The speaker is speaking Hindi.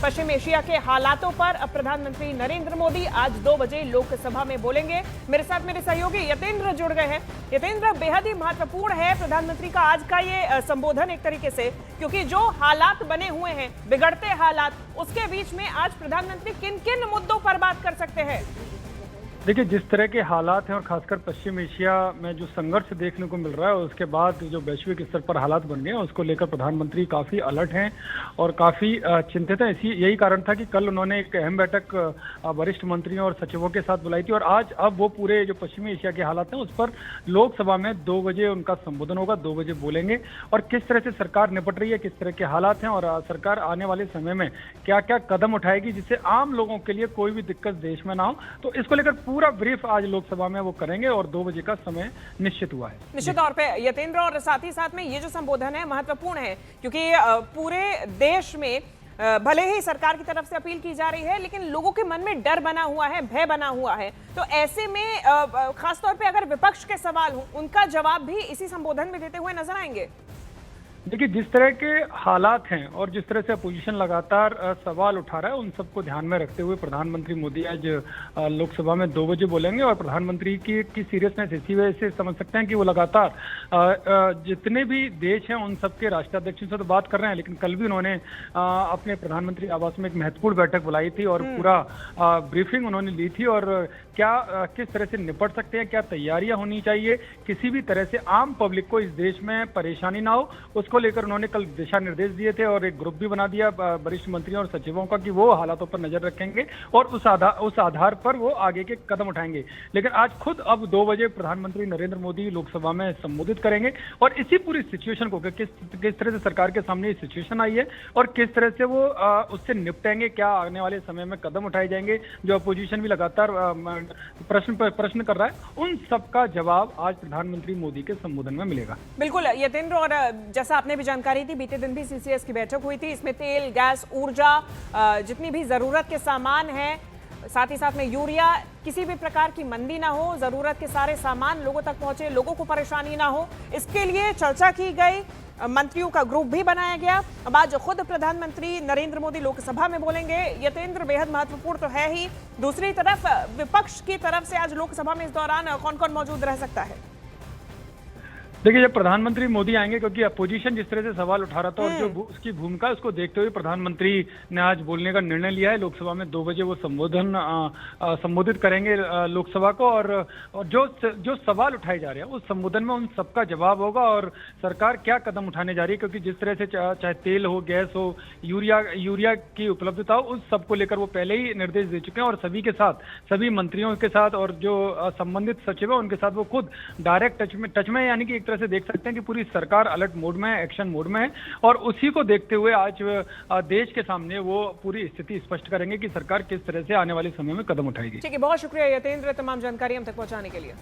पश्चिम एशिया के हालातों पर अब प्रधानमंत्री नरेंद्र मोदी आज 2 बजे लोकसभा में बोलेंगे। मेरे साथ मेरे सहयोगी यतेंद्र जुड़ गए हैं। यतेंद्र, बेहद ही महत्वपूर्ण है प्रधानमंत्री का आज का ये संबोधन एक तरीके से, क्योंकि जो हालात बने हुए हैं, बिगड़ते हालात, उसके बीच में आज प्रधानमंत्री किन किन मुद्दों पर बात कर सकते हैं? देखिए, जिस तरह के हालात हैं और खासकर पश्चिम एशिया में जो संघर्ष देखने को मिल रहा है, उसके बाद जो वैश्विक स्तर पर हालात बन गए हैं, उसको लेकर प्रधानमंत्री काफ़ी अलर्ट हैं और काफ़ी चिंतित हैं। यही कारण था कि कल उन्होंने एक अहम बैठक वरिष्ठ मंत्रियों और सचिवों के साथ बुलाई थी और आज अब वो पूरे जो पश्चिमी एशिया के हालात हैं उस पर लोकसभा में 2 बजे उनका संबोधन होगा, 2 बजे बोलेंगे और किस तरह से सरकार निपट रही है, किस तरह के हालात हैं और सरकार आने वाले समय में क्या क्या कदम उठाएगी जिससे आम लोगों के लिए कोई भी दिक्कत देश में ना हो, तो इसको लेकर पूरा ब्रीफ आज लोकसभा में वो करेंगे और 2 बजे का समय निश्चित हुआ है। निश्चित तौर पे यतेंद्र, और साथ ही साथ में ये जो संबोधन है महत्वपूर्ण है, क्योंकि पूरे देश में भले ही सरकार की तरफ से अपील की जा रही है, लेकिन लोगों के मन में डर बना हुआ है, भय बना हुआ है। तो ऐसे में खासतौर पे अगर विपक्ष के सवाल हो, उनका जवाब भी इसी संबोधन में देते हुए नजर आएंगे। देखिए, जिस तरह के हालात हैं और जिस तरह से अपोजिशन लगातार सवाल उठा रहा है, उन सबको ध्यान में रखते हुए प्रधानमंत्री मोदी आज लोकसभा में 2 बजे बोलेंगे और प्रधानमंत्री की सीरियसनेस इसी वजह से समझ सकते हैं कि वो लगातार जितने भी देश हैं उन सबके राष्ट्राध्यक्षों से तो बात कर रहे हैं, लेकिन कल भी उन्होंने अपने प्रधानमंत्री आवास में एक महत्वपूर्ण बैठक बुलाई थी और पूरा ब्रीफिंग उन्होंने ली थी और क्या किस तरह से निपट सकते हैं, क्या तैयारियां होनी चाहिए, किसी भी तरह से आम पब्लिक को इस देश में परेशानी ना हो, उसको लेकर उन्होंने कल दिशा निर्देश दिए थे और एक ग्रुप भी बना दिया वरिष्ठ मंत्रियों और सचिवों का कि वो हालातों पर नजर रखेंगे और उस आधार पर वो आगे के कदम उठाएंगे। लेकिन आज खुद अब 2 बजे प्रधानमंत्री नरेंद्र मोदी लोकसभा में संबोधित करेंगे और इसी पूरी सिचुएशन को किस तरह से सरकार के सामने ये सिचुएशन आई है और किस तरह से वो उससे निपटेंगे, क्या आने वाले समय में कदम उठाए जाएंगे, जो अपोजिशन भी लगातार प्रश्न कर रहा है, उन सबका जवाब आज प्रधानमंत्री मोदी के संबोधन में मिलेगा। बिल्कुल यतेंद्र, और जैसा आपने भी जानकारी दी, बीते दिन भी सीसीएस की बैठक हुई थी। इसमें तेल, गैस, ऊर्जा, जितनी भी जरूरत के सामान हैं, साथ ही साथ में यूरिया, किसी भी प्रकार की मंदी ना हो, जरूरत के सारे सामान लोगों तक पहुंचे, लोगों को परेशानी ना हो, इसके लिए चर्चा की गई। मंत्रियों का ग्रुप भी बनाया गया। अब आज खुद प्रधानमंत्री नरेंद्र मोदी लोकसभा में बोलेंगे। यतेंद्र, बेहद महत्वपूर्ण तो है ही, दूसरी तरफ विपक्ष की तरफ से आज लोकसभा में इस दौरान कौन कौन मौजूद रह सकता है? देखिए, जब प्रधानमंत्री मोदी आएंगे, क्योंकि अपोजिशन जिस तरह से सवाल उठा रहा था और जो उसकी भूमिका उसको देखते हुए प्रधानमंत्री ने आज बोलने का निर्णय लिया है। लोकसभा में 2 बजे वो संबोधित करेंगे लोकसभा को और जो सवाल उठाए जा रहे हैं उस संबोधन में उन सबका जवाब होगा और सरकार क्या कदम उठाने जा रही है, क्योंकि जिस तरह से चाहे तेल हो, गैस हो, यूरिया की उपलब्धता हो, उस सबको लेकर वो पहले ही निर्देश दे चुके हैं और सभी मंत्रियों के साथ और जो संबंधित सचिव है उनके साथ वो खुद डायरेक्ट टच में, यानी कि से देख सकते हैं कि पूरी सरकार अलर्ट मोड में है, एक्शन मोड में है और उसी को देखते हुए आज देश के सामने वो पूरी स्थिति स्पष्ट करेंगे कि सरकार किस तरह से आने वाले समय में कदम उठाएगी। ठीक है, बहुत शुक्रिया यतेंद्र, तमाम जानकारी हम तक पहुंचाने के लिए।